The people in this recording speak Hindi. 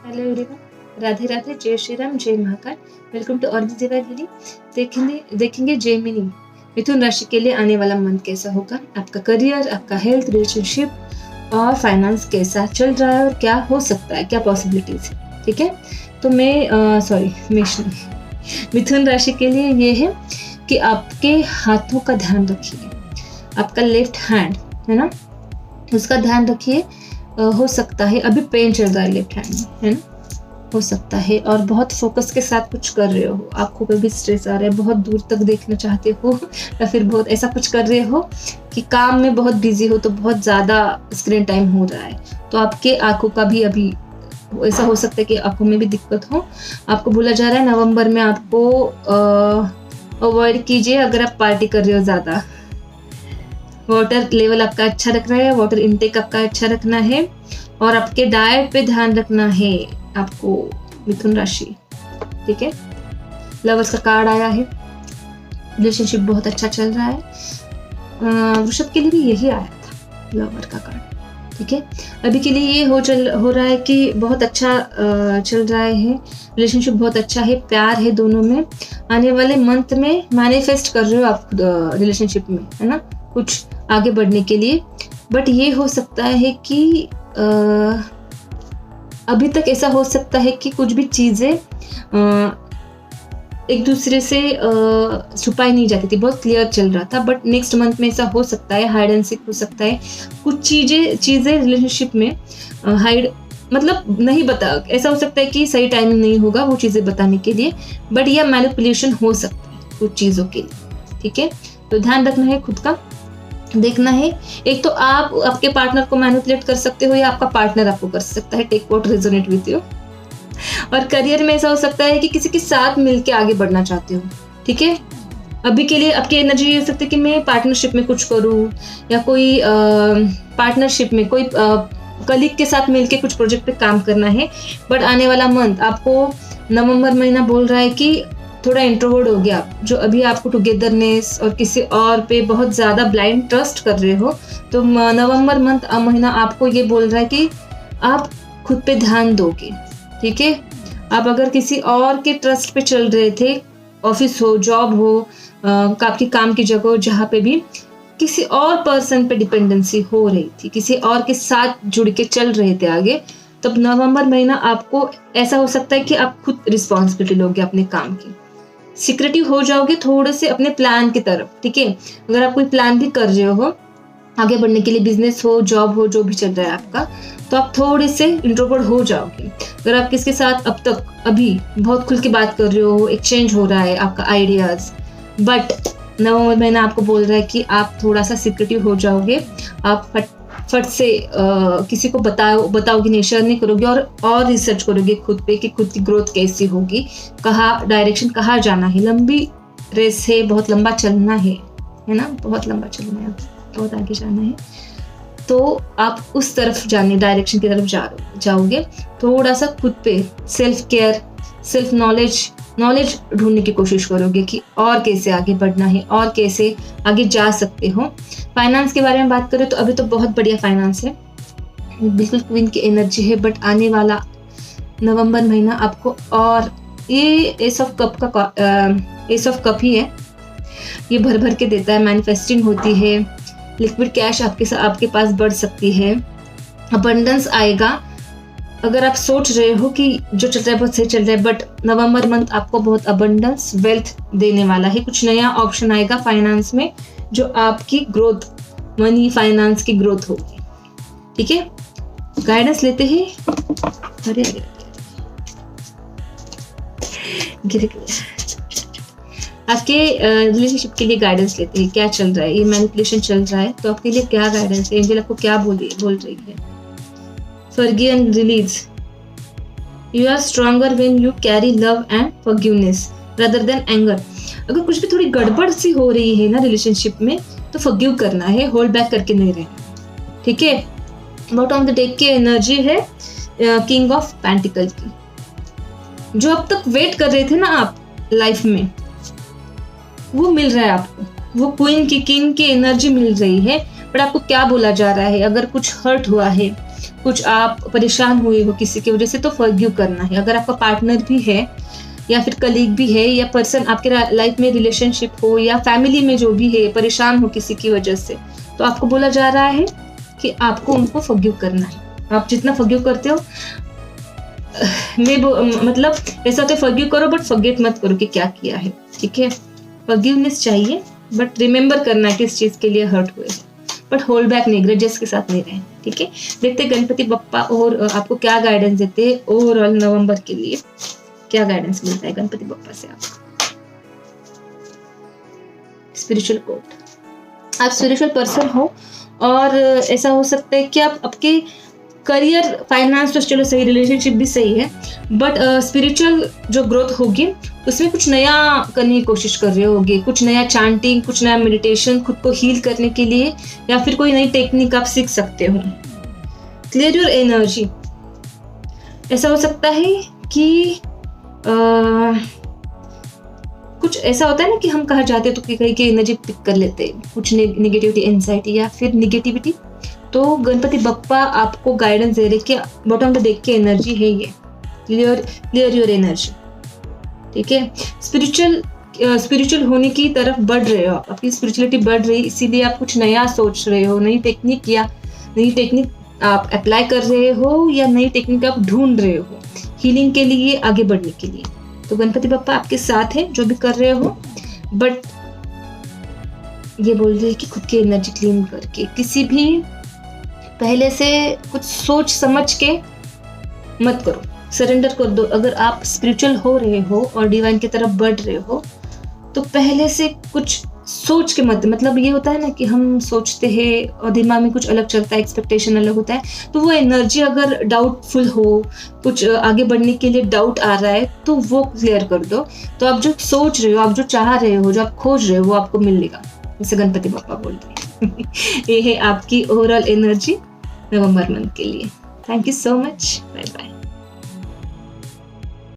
हेलो एवरीवन, राधे राधे, जय श्री राम, जय महाकाल। वेलकम टू और दिली। देखेंगे जेमिनी मिथुन राशि के लिए आने वाला मंथ कैसा होगा। आपका करियर, आपका हेल्थ, रिलेशनशिप और फाइनेंस कैसा चल रहा है और क्या हो सकता है, क्या पॉसिबिलिटीज है। ठीक है, तो मिथुन राशि के लिए ये है कि आपके हाथों का ध्यान रखिए। आपका लेफ्ट हैंड है ना, उसका ध्यान रखिए। हो सकता है अभी पेन चल रहा है लेफ्ट हैंड में, है ना, हो सकता है। और बहुत फोकस के साथ कुछ कर रहे हो, आंखों पे भी स्ट्रेस आ रहा है, बहुत दूर तक देखना चाहते हो या फिर बहुत ऐसा कुछ कर रहे हो कि काम में बहुत बिजी हो, तो बहुत ज़्यादा स्क्रीन टाइम हो रहा है, तो आपके आंखों का भी अभी ऐसा हो सकता है कि आंखों में भी दिक्कत हो। आपको बोला जा रहा है नवंबर में आपको अवॉइड कीजिए अगर आप पार्टी कर रहे हो ज़्यादा। वाटर लेवल आपका अच्छा रखना है, वाटर इनटेक आपका अच्छा रखना है और आपके डाइट पे ध्यान रखना है आपको, मिथुन राशि। ठीक है, लवर्स का कार्ड आया है, रिलेशनशिप बहुत अच्छा चल रहा है। वृषभ के लिए भी यही आया था, लवर का कार्ड। ठीक है, अभी के लिए ये हो रहा है कि बहुत अच्छा चल रहा है, रिलेशनशिप बहुत अच्छा है, प्यार है दोनों में। आने वाले मंथ में मैनिफेस्ट कर रहे हो आप रिलेशनशिप में, है ना, कुछ आगे बढ़ने के लिए। बट ये हो सकता है कि अभी तक ऐसा हो सकता है कि कुछ भी चीज़ें एक दूसरे से छुपाई नहीं जाती थी, बहुत क्लियर चल रहा था। बट नेक्स्ट मंथ में ऐसा हो सकता है, हाइड एंड सीक हो सकता है। कुछ चीज़ें रिलेशनशिप में हाइड मतलब नहीं बता, ऐसा हो सकता है कि सही टाइमिंग नहीं होगा वो चीज़ें बताने के लिए, बट यह मैनिपुलेशन हो सकता है कुछ चीज़ों के लिए। ठीक है, तो ध्यान रखना है, खुद का देखना है। एक तो आप आपके पार्टनर को मैनिपुलेट कर सकते हो या आपका पार्टनर आपको कर सकता है, take what resonate with you. और करियर में ऐसा हो सकता है कि किसी के साथ मिलके आगे बढ़ना चाहते हो। ठीक है, अभी के लिए आपकी एनर्जी ये हो सकती है कि मैं पार्टनरशिप में कुछ करूँ या कोई पार्टनरशिप में कोई कलीग के साथ मिलके कुछ प्रोजेक्ट पे काम करना है। बट आने वाला मंथ आपको नवंबर महीना बोल रहा है कि थोड़ा इंट्रोवर्ट हो गया आप, जो अभी आपको टुगेदरनेस और किसी और पे बहुत ज़्यादा ब्लाइंड ट्रस्ट कर रहे हो। तो नवंबर महीना आपको ये बोल रहा है कि आप खुद पे ध्यान दोगे। ठीक है, आप अगर किसी और के ट्रस्ट पे चल रहे थे, ऑफिस हो, जॉब हो, आपकी काम की जगह हो, जहाँ पे भी किसी और पर्सन पे डिपेंडेंसी हो रही थी, किसी और के साथ जुड़ के चल रहे थे आगे, तब नवंबर महीना आपको ऐसा हो सकता है कि आप खुद रिस्पॉन्सिबिलिटी लोगे अपने काम की, सिक्रेटिव हो जाओगे थोड़े से अपने प्लान की तरफ। ठीक है, अगर आप कोई प्लान भी कर रहे हो आगे बढ़ने के लिए, बिजनेस हो, जॉब हो, जो भी चल रहा है आपका, तो आप थोड़े से इंट्रोवर्ट हो जाओगे। अगर आप किसके साथ अब तक अभी बहुत खुल के बात कर रहे हो, एक्सचेंज हो रहा है आपका आइडियाज, बट नवंबर महीना आपको बोल रहा है कि आप थोड़ा सा सिक्रेटिव हो जाओगे। आप फट से किसी को बताओगे नहीं, शेयर नहीं करोगे और रिसर्च करोगे खुद पे कि खुद की ग्रोथ कैसी होगी, कहाँ डायरेक्शन, कहाँ जाना है। लंबी रेस है, बहुत लंबा चलना है ना, बहुत लंबा चलना है, बहुत आगे जाना है, तो आप उस तरफ जाने, डायरेक्शन की तरफ जाओगे। थोड़ा सा खुद पे सेल्फ केयर, सेल्फ नॉलेज ढूंढने की कोशिश करोगे कि और कैसे आगे बढ़ना है और कैसे आगे जा सकते हो। फाइनेंस के बारे में बात करें तो अभी तो बहुत बढ़िया फाइनेंस है, बिल्कुल क्वीन की एनर्जी है। बट आने वाला नवंबर महीना आपको, और ये एस ऑफ कप ही है, ये भर भर के देता है, मैनिफेस्टिंग होती है, लिक्विड कैश आपके पास बढ़ सकती है, अबंडेंस आएगा। अगर आप सोच रहे हो कि जो चल रहा है बहुत सही चल रहा है, बट नवंबर मंथ आपको बहुत अबंडेंस, वेल्थ देने वाला है। कुछ नया ऑप्शन आएगा फाइनेंस में जो आपकी ग्रोथ, मनी फाइनेंस की ग्रोथ होगी। ठीक है, गाइडेंस लेते हैं। अरे गिर गया। आपके रिलेशनशिप के लिए गाइडेंस लेते हैं, क्या चल रहा है, ये मैनिपुलेशन चल रहा है, तो आपके लिए क्या गाइडेंस है, एंजल आपको क्या बोल रही है। Forgive and release. You are stronger when you carry love and forgiveness rather than anger. अगर कुछ भी थोड़ी गड़बड़ सी हो रही है ना रिलेशनशिप में, तो forgive करना है, होल्ड बैक करके नहीं रहना। ठीक है, बॉटम ऑफ द डेक की एनर्जी है किंग ऑफ पेंटिकल की। जो अब तक वेट कर रहे थे ना आप लाइफ में, वो मिल रहा है आपको, वो क्वीन की, किंग की एनर्जी मिल रही है। बट आपको क्या बोला जा रहा है, अगर कुछ हर्ट हुआ है, कुछ आप परेशान हुए हो किसी की वजह से, तो फॉरगिव करना है। अगर आपका पार्टनर भी है या फिर कलीग भी है या पर्सन आपके लाइफ में रिलेशनशिप हो या फैमिली में जो भी है परेशान हो किसी की वजह से, तो आपको बोला जा रहा है कि आपको उनको फॉरगिव करना है। आप जितना फॉरगिव करते हो, मतलब ऐसा होता है फॉरगिव करो बट फॉरगेट मत करो कि क्या किया है, ठीक है। फॉरगिवनेस चाहिए बट रिमेंबर करना है किस चीज के लिए हर्ट हुए, बट होल्ड बैक नहीं, ग्रजेस के साथ नहीं रहें, ठीक है। देखते गणपति बप्पा और आपको क्या गाइडेंस देते हैं ओवरऑल नवंबर के लिए, क्या गाइडेंस मिलता है गणपति बप्पा से आपको। स्पिरिचुअल कोड, आप स्पिरिचुअल पर्सन हो और ऐसा हो सकता है कि आप आपके करियर, फाइनेंस तो चलो सही, रिलेशनशिप भी सही है, बट स्पिरिचुअल जो ग्रोथ होगी उसमें कुछ नया करने की कोशिश कर रहे होगे, कुछ नया चांटिंग, कुछ नया मेडिटेशन, खुद को हील करने के लिए, या फिर कोई नई टेक्निक आप सीख सकते हो। क्लियर योर एनर्जी, ऐसा हो सकता है कि कुछ ऐसा होता है ना कि हम कहा जाते हैं तो कहीं की एनर्जी पिक कर लेते हैं, कुछ नेगेटिविटी, एंजाइटी या फिर निगेटिविटी, तो गणपति बप्पा आपको गाइडेंस दे रहे कि बॉटम पे देख के एनर्जी है ये, क्लियर योर एनर्जी, ठीक है। स्पिरिचुअल होने की तरफ बढ़ रहे हो, आपकी स्पिरिचुअलिटी बढ़ रही है, इसीलिए आप कुछ नया सोच रहे हो, नई टेक्निक आप अप्लाई कर रहे हो या नई टेक्निक आप ढूंढ रहे हो हीलिंग के लिए, आगे बढ़ने के लिए। तो गणपति बप्पा आपके साथ है जो भी कर रहे हो, बट ये बोल रहे हैं कि खुद की एनर्जी क्लीन करके, किसी भी पहले से कुछ सोच समझ के मत करो, सरेंडर कर दो। अगर आप स्पिरिचुअल हो रहे हो और डिवाइन की तरफ बढ़ रहे हो तो पहले से कुछ सोच के मत, मतलब ये होता है ना कि हम सोचते हैं और दिमाग में कुछ अलग चलता है, एक्सपेक्टेशन अलग होता है, तो वो एनर्जी अगर डाउटफुल हो, कुछ आगे बढ़ने के लिए डाउट आ रहा है, तो वो क्लियर कर दो। तो आप जो सोच रहे हो, आप जो चाह रहे हो, जो आप खोज रहे हो, वो आपको मिलेगा, जैसे गणपति बप्पा बोलते हैं। ये है आपकी ओवरऑल एनर्जी नवंबर मंथ के लिए। Thank you so much, bye bye.